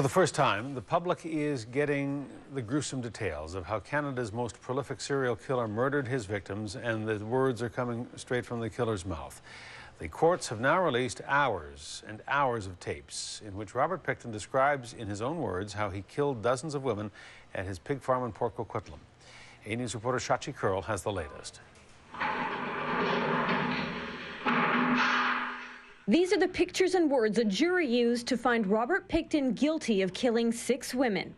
For the first time, the public is getting the gruesome details of how Canada's most prolific serial killer murdered his victims, and the words are coming straight from the killer's mouth. The courts have now released hours and hours of tapes in which Robert Pickton describes in his own words how he killed dozens of women at his pig farm in Port Coquitlam. A News reporter Shachi Curl has the latest. These are the pictures and words a jury used to find Robert Pickton guilty of killing 6 women.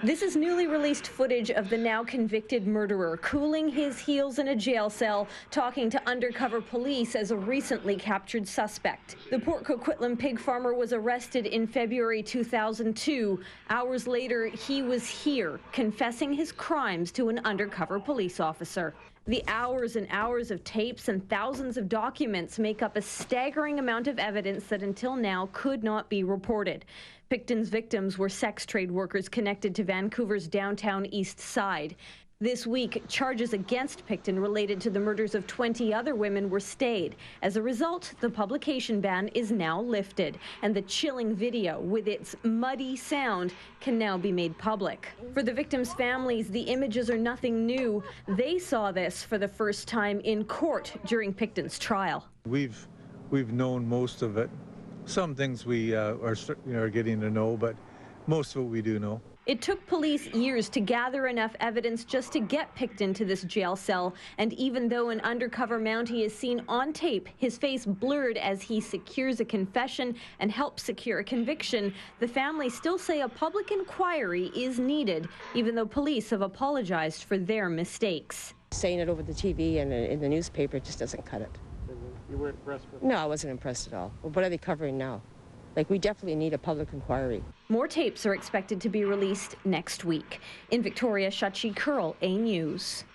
This is newly released footage of the now convicted murderer cooling his heels in a jail cell, talking to undercover police as a recently captured suspect. The Port Coquitlam pig farmer was arrested in February 2002. Hours later, he was here, confessing his crimes to an undercover police officer. The hours and hours of tapes and thousands of documents make up a staggering amount of evidence that until now could not be reported. Pickton's victims were sex trade workers connected to Vancouver's downtown East Side. This week, charges against Pickton related to the murders of 20 other women were stayed. As a result, the publication ban is now lifted, and the chilling video with its muddy sound can now be made public. For the victims' families, the images are nothing new. They saw this for the first time in court during Pickton's trial. We've known most of it. Some things we are getting to know, but most of it we do know. It took police years to gather enough evidence just to get Pickton to this jail cell, and even though an undercover Mountie is seen on tape, his face blurred as he secures a confession and helps secure a conviction, the family still say a public inquiry is needed, even though police have apologized for their mistakes. Saying it over the TV and in the newspaper just doesn't cut it. You weren't impressed with it? No, I wasn't impressed at all. Well, what are they covering now? Like, we definitely need a public inquiry. More tapes are expected to be released next week. In Victoria, Shachi Curl, A News.